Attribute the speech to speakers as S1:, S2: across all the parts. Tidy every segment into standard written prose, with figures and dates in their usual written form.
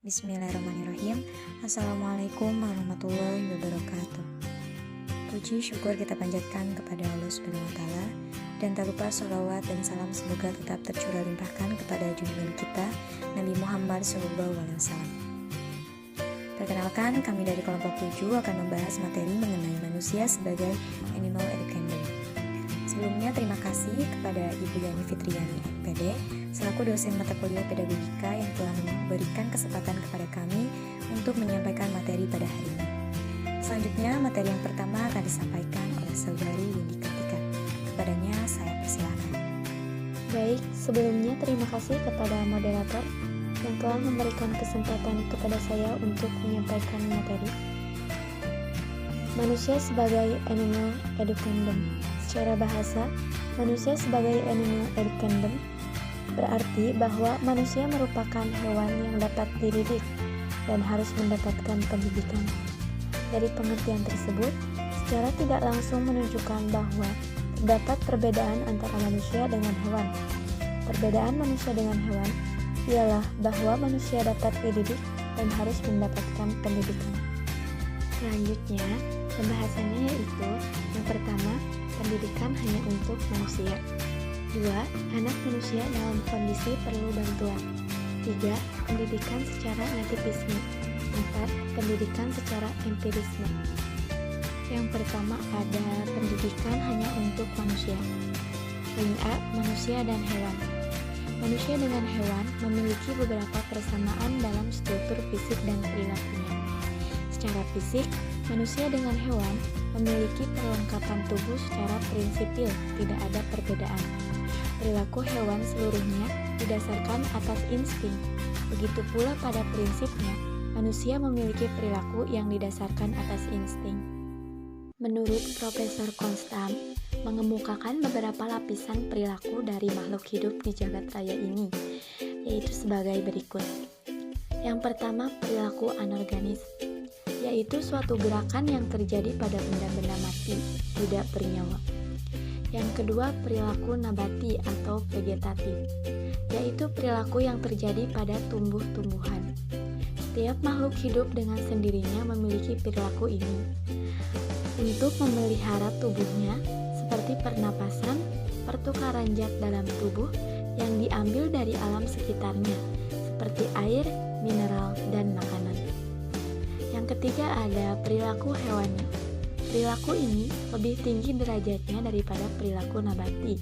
S1: Bismillahirrahmanirrahim. Assalamualaikum warahmatullahi wabarakatuh. Puji syukur kita panjatkan kepada Allah Subhanahu wa Ta'ala, dan tak lupa sholawat dan salam semoga tetap tercurah limpahkan kepada junjungan kita Nabi Muhammad SAW. Perkenalkan, kami dari kelompok 7 akan membahas materi mengenai manusia sebagai animal educator. Sebelumnya terima kasih kepada Ibu Yani Fitriani MPD selaku dosen mata kuliah pedagogika yang telah memberikan kesempatan kepada kami untuk menyampaikan materi pada hari ini. Selanjutnya materi yang pertama akan disampaikan oleh saudari Windy Kartika. Kepadanya saya persilahkan.
S2: Baik, sebelumnya terima kasih kepada moderator yang telah memberikan kesempatan kepada saya untuk menyampaikan materi. Manusia sebagai animal educandum. Secara bahasa, manusia sebagai animal educandum berarti bahwa manusia merupakan hewan yang dapat dididik dan harus mendapatkan pendidikan. Dari pengertian tersebut, secara tidak langsung menunjukkan bahwa terdapat perbedaan antara manusia dengan hewan. Perbedaan manusia dengan hewan ialah bahwa manusia dapat dididik dan harus mendapatkan pendidikan. Selanjutnya, pembahasannya yaitu yang pertama, pendidikan hanya untuk manusia. 2. Anak manusia dalam kondisi perlu bantuan. 3. Pendidikan secara nativisme. 4. Pendidikan secara empirisme. Yang pertama ada pendidikan hanya untuk manusia. Poin A. Manusia dan hewan. Manusia dengan hewan memiliki beberapa persamaan dalam struktur fisik dan perilakunya. Secara fisik, manusia dengan hewan memiliki perlengkapan tubuh secara prinsipil, tidak ada perbedaan. Perilaku hewan seluruhnya didasarkan atas insting. Begitu pula pada prinsipnya, manusia memiliki perilaku yang didasarkan atas insting. Menurut Profesor Konstan, mengemukakan beberapa lapisan perilaku dari makhluk hidup di jagat raya ini, yaitu sebagai berikut. Yang pertama, perilaku anorganis, yaitu suatu gerakan yang terjadi pada benda-benda mati, tidak bernyawa. Yang kedua, perilaku nabati atau vegetatif, yaitu perilaku yang terjadi pada tumbuh-tumbuhan. Setiap makhluk hidup dengan sendirinya memiliki perilaku ini. Untuk memelihara tubuhnya, seperti pernapasan, pertukaran zat dalam tubuh yang diambil dari alam sekitarnya, seperti air, mineral, dan makanan. Yang ketiga ada perilaku hewani. Perilaku ini lebih tinggi derajatnya daripada perilaku nabati.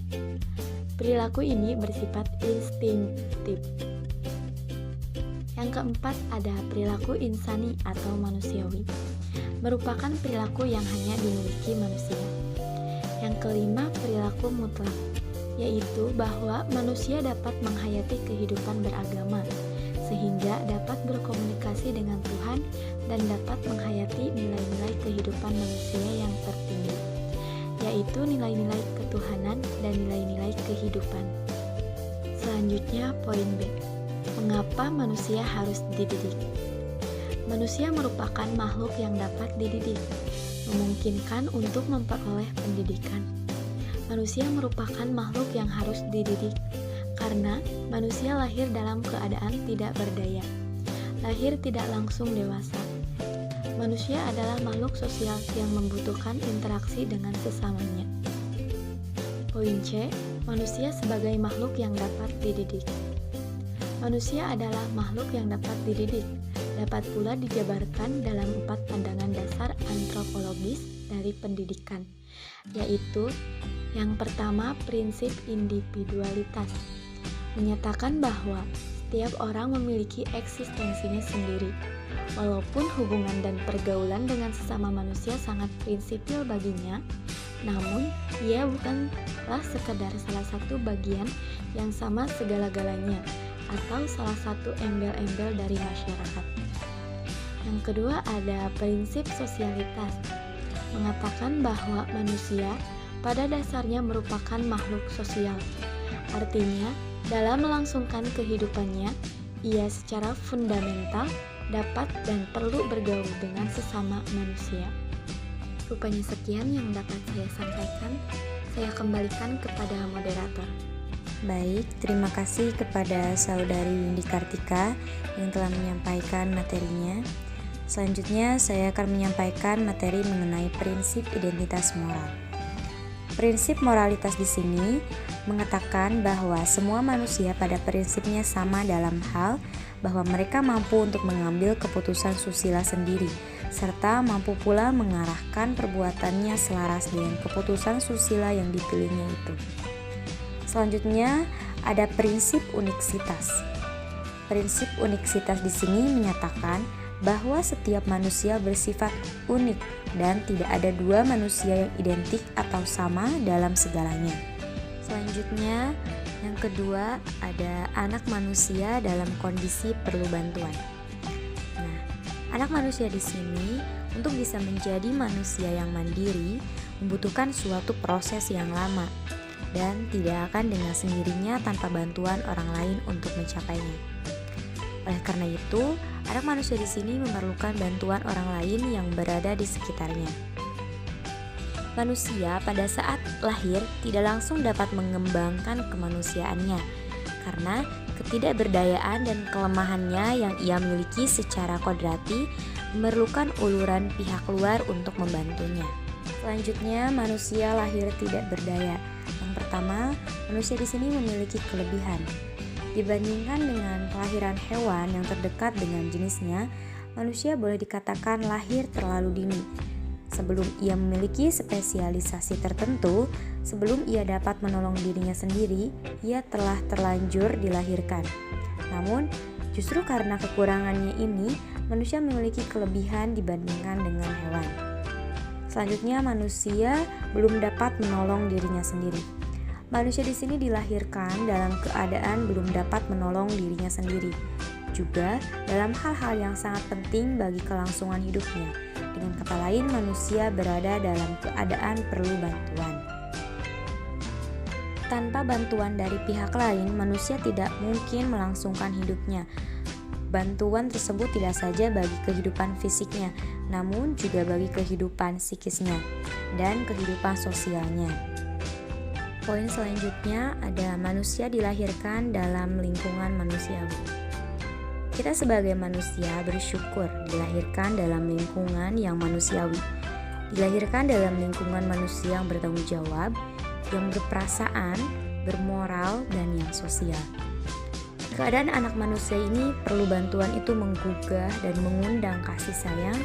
S2: Perilaku ini bersifat instinktif. Yang keempat ada perilaku insani atau manusiawi, merupakan perilaku yang hanya dimiliki manusia. Yang kelima, perilaku mutlak, yaitu bahwa manusia dapat menghayati kehidupan beragama, sehingga dapat berkomunikasi dengan Tuhan dan dapat menghayati nilai-nilai kehidupan manusia yang tertinggi, yaitu nilai-nilai ketuhanan dan nilai-nilai kehidupan. Selanjutnya, poin B. Mengapa manusia harus dididik? Manusia merupakan makhluk yang dapat dididik, memungkinkan untuk memperoleh pendidikan. Manusia merupakan makhluk yang harus dididik, karena manusia lahir dalam keadaan tidak berdaya, lahir tidak langsung dewasa. Manusia adalah makhluk sosial yang membutuhkan interaksi dengan sesamanya. Poin C. Manusia sebagai makhluk yang dapat dididik. Manusia adalah makhluk yang dapat dididik, dapat pula dijabarkan dalam 4 pandangan dasar antropologis dari pendidikan, yaitu yang pertama, prinsip individualitas, menyatakan bahwa setiap orang memiliki eksistensinya sendiri. Walaupun hubungan dan pergaulan dengan sesama manusia sangat prinsipil baginya, namun ia bukanlah sekedar salah satu bagian yang sama segala-galanya atau salah satu embel-embel dari masyarakat. Yang kedua ada prinsip sosialitas, mengatakan bahwa manusia pada dasarnya merupakan makhluk sosial. Artinya, dalam melangsungkan kehidupannya, ia secara fundamental dapat dan perlu bergaul dengan sesama manusia. Rupanya sekian yang dapat saya sampaikan. Saya kembalikan kepada moderator.
S1: Baik, terima kasih kepada Saudari Windy Kartika yang telah menyampaikan materinya. Selanjutnya, saya akan menyampaikan materi mengenai prinsip identitas moral. Prinsip moralitas di sini mengatakan bahwa semua manusia pada prinsipnya sama dalam hal bahwa mereka mampu untuk mengambil keputusan susila sendiri, serta mampu pula mengarahkan perbuatannya selaras dengan keputusan susila yang dipilihnya itu. Selanjutnya ada prinsip uniksitas. Prinsip uniksitas di sini menyatakan bahwa setiap manusia bersifat unik dan tidak ada dua manusia yang identik atau sama dalam segalanya. Selanjutnya, yang kedua ada anak manusia dalam kondisi perlu bantuan. Nah, anak manusia di sini untuk bisa menjadi manusia yang mandiri membutuhkan suatu proses yang lama dan tidak akan dengan sendirinya tanpa bantuan orang lain untuk mencapainya. Oleh karena itu, anak manusia di sini memerlukan bantuan orang lain yang berada di sekitarnya. Manusia pada saat lahir tidak langsung dapat mengembangkan kemanusiaannya karena ketidakberdayaan dan kelemahannya yang ia miliki secara kodrati memerlukan uluran pihak luar untuk membantunya. Selanjutnya, manusia lahir tidak berdaya. Yang pertama, manusia di sini memiliki kelebihan. Dibandingkan dengan kelahiran hewan yang terdekat dengan jenisnya, manusia boleh dikatakan lahir terlalu dini. Sebelum ia memiliki spesialisasi tertentu, sebelum ia dapat menolong dirinya sendiri, ia telah terlanjur dilahirkan. Namun, justru karena kekurangannya ini, manusia memiliki kelebihan dibandingkan dengan hewan. Selanjutnya, manusia belum dapat menolong dirinya sendiri. Manusia di sini dilahirkan dalam keadaan belum dapat menolong dirinya sendiri, juga dalam hal-hal yang sangat penting bagi kelangsungan hidupnya. Dengan kata lain, manusia berada dalam keadaan perlu bantuan. Tanpa bantuan dari pihak lain, manusia tidak mungkin melangsungkan hidupnya. Bantuan tersebut tidak saja bagi kehidupan fisiknya, namun juga bagi kehidupan psikisnya dan kehidupan sosialnya. Poin selanjutnya ada manusia dilahirkan dalam lingkungan manusiawi. Kita sebagai manusia bersyukur dilahirkan dalam lingkungan yang manusiawi, dilahirkan dalam lingkungan manusia yang bertanggung jawab, yang berperasaan, bermoral, dan yang sosial. Keadaan anak manusia ini perlu bantuan itu menggugah dan mengundang kasih sayang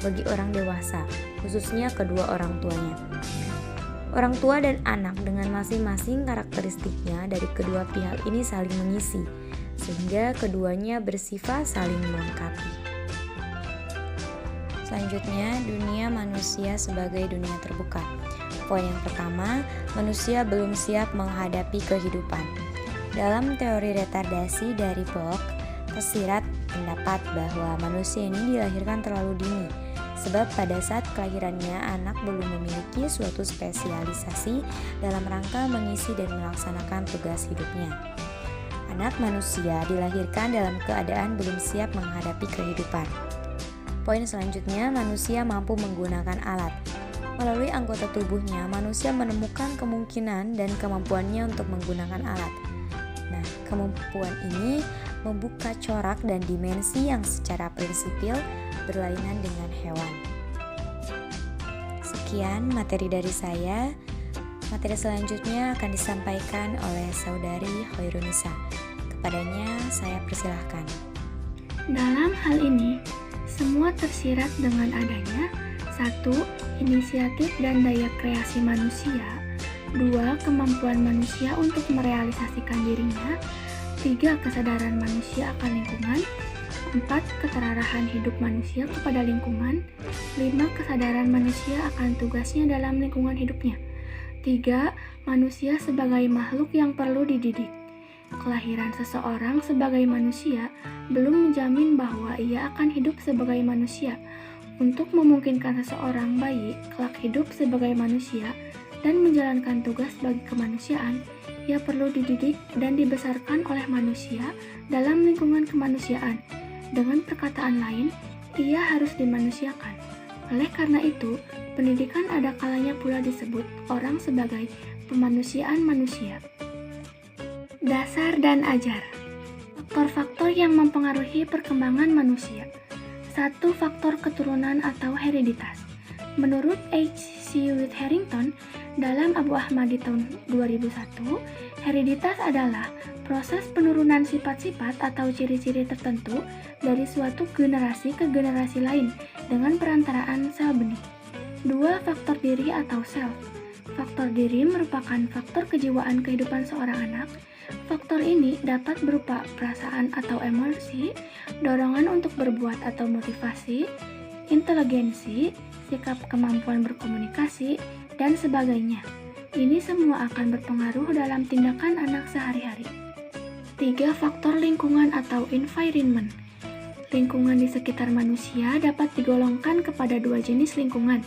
S1: bagi orang dewasa, khususnya kedua orang tuanya. Orang tua dan anak dengan masing-masing karakteristiknya dari kedua pihak ini saling mengisi, sehingga keduanya bersifat saling melengkapi. Selanjutnya, dunia manusia sebagai dunia terbuka. Poin yang pertama, manusia belum siap menghadapi kehidupan. Dalam teori retardasi dari Bloch, tersirat pendapat bahwa manusia ini dilahirkan terlalu dini, sebab pada saat kelahirannya anak belum memiliki suatu spesialisasi dalam rangka mengisi dan melaksanakan tugas hidupnya. Anak manusia dilahirkan dalam keadaan belum siap menghadapi kehidupan. Poin selanjutnya, manusia mampu menggunakan alat. Melalui anggota tubuhnya, manusia menemukan kemungkinan dan kemampuannya untuk menggunakan alat. Nah, kemampuan ini membuka corak dan dimensi yang secara prinsipil berlainan dengan hewan. Sekian materi dari saya. Materi selanjutnya akan disampaikan oleh Saudari Hoirunisa. Kepadanya saya persilahkan.
S3: Dalam hal ini, semua tersirat dengan adanya 1. Inisiatif dan daya kreasi manusia, 2. Kemampuan manusia untuk merealisasikan dirinya, 3. Kesadaran manusia akan lingkungan, 4. Keterarahan hidup manusia kepada lingkungan, 5. Kesadaran manusia akan tugasnya dalam lingkungan hidupnya, 3. Manusia sebagai makhluk yang perlu dididik. Kelahiran seseorang sebagai manusia belum menjamin bahwa ia akan hidup sebagai manusia. Untuk memungkinkan seseorang bayi kelak hidup sebagai manusia dan menjalankan tugas bagi kemanusiaan, ia perlu dididik dan dibesarkan oleh manusia dalam lingkungan kemanusiaan. Dengan perkataan lain, ia harus dimanusiakan. Oleh karena itu, pendidikan ada kalanya pula disebut orang sebagai pemanusiaan manusia. Dasar dan ajar. Faktor-faktor yang mempengaruhi perkembangan manusia. 1. Faktor keturunan atau hereditas. Menurut H.C. Harrington dalam Abu Ahmad di tahun 2001, hereditas adalah proses penurunan sifat-sifat atau ciri-ciri tertentu dari suatu generasi ke generasi lain dengan perantaraan sel benih. 2. Faktor diri atau self. Faktor diri merupakan faktor kejiwaan kehidupan seorang anak. Faktor ini dapat berupa perasaan atau emosi, dorongan untuk berbuat atau motivasi, inteligensi, sikap kemampuan berkomunikasi, dan sebagainya. Ini semua akan berpengaruh dalam tindakan anak sehari-hari. 3. Faktor lingkungan atau environment. Lingkungan di sekitar manusia dapat digolongkan kepada dua jenis lingkungan,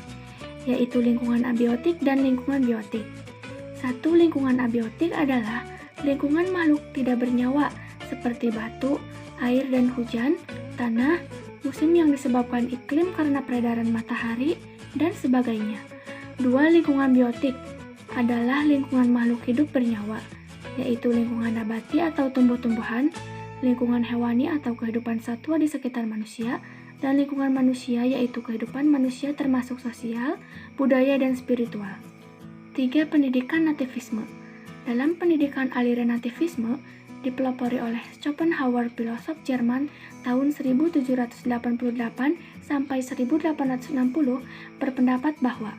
S3: yaitu lingkungan abiotik dan lingkungan biotik. 1. Lingkungan abiotik adalah lingkungan makhluk tidak bernyawa seperti batu, air dan hujan, tanah, musim yang disebabkan iklim karena peredaran matahari, dan sebagainya. 2. Lingkungan biotik adalah lingkungan makhluk hidup bernyawa, yaitu lingkungan nabati atau tumbuh-tumbuhan, lingkungan hewani atau kehidupan satwa di sekitar manusia, dan lingkungan manusia yaitu kehidupan manusia termasuk sosial, budaya, dan spiritual. 3. Pendidikan nativisme. Dalam pendidikan aliran nativisme, dipelopori oleh Schopenhauer, filosof Jerman tahun 1788 sampai 1860, berpendapat bahwa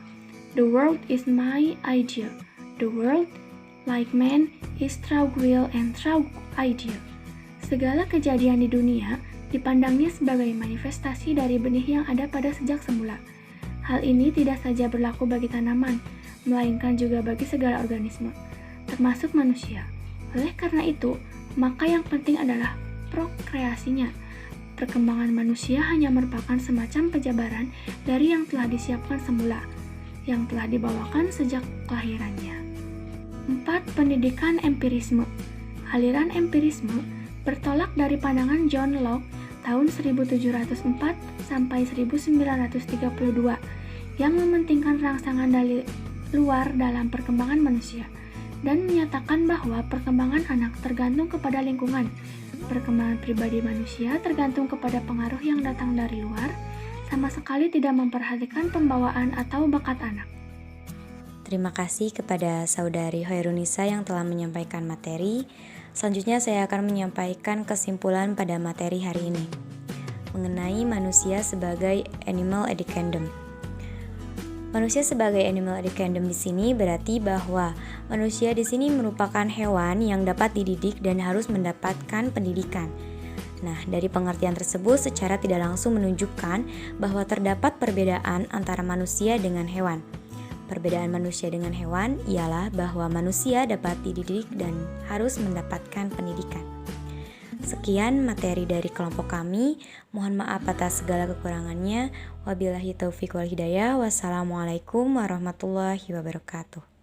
S3: the world is my idea. The world, like man, is through will and through idea. Segala kejadian di dunia dipandangnya sebagai manifestasi dari benih yang ada pada sejak semula. Hal ini tidak saja berlaku bagi tanaman, melainkan juga bagi segala organisme, termasuk manusia. Oleh karena itu, maka yang penting adalah prokreasinya. Perkembangan manusia hanya merupakan semacam penjabaran dari yang telah disiapkan semula, yang telah dibawakan sejak kelahirannya. 4. Pendidikan empirisme. Aliran empirisme bertolak dari pandangan John Locke tahun 1704 sampai 1932 yang mementingkan rangsangan dari luar dalam perkembangan manusia dan menyatakan bahwa perkembangan anak tergantung kepada lingkungan. Perkembangan pribadi manusia tergantung kepada pengaruh yang datang dari luar, sama sekali tidak memperhatikan pembawaan atau bakat anak.
S1: Terima kasih kepada Saudari Hoirunisa yang telah menyampaikan materi. Selanjutnya saya akan menyampaikan kesimpulan pada materi hari ini mengenai manusia sebagai animal educandum. Manusia sebagai animal educandum di sini berarti bahwa manusia di sini merupakan hewan yang dapat dididik dan harus mendapatkan pendidikan. Nah, dari pengertian tersebut secara tidak langsung menunjukkan bahwa terdapat perbedaan antara manusia dengan hewan. Perbedaan manusia dengan hewan ialah bahwa manusia dapat dididik dan harus mendapatkan pendidikan. Sekian materi dari kelompok kami. Mohon maaf atas segala kekurangannya. Wabillahi taufiq wal hidayah. Wassalamualaikum warahmatullahi wabarakatuh.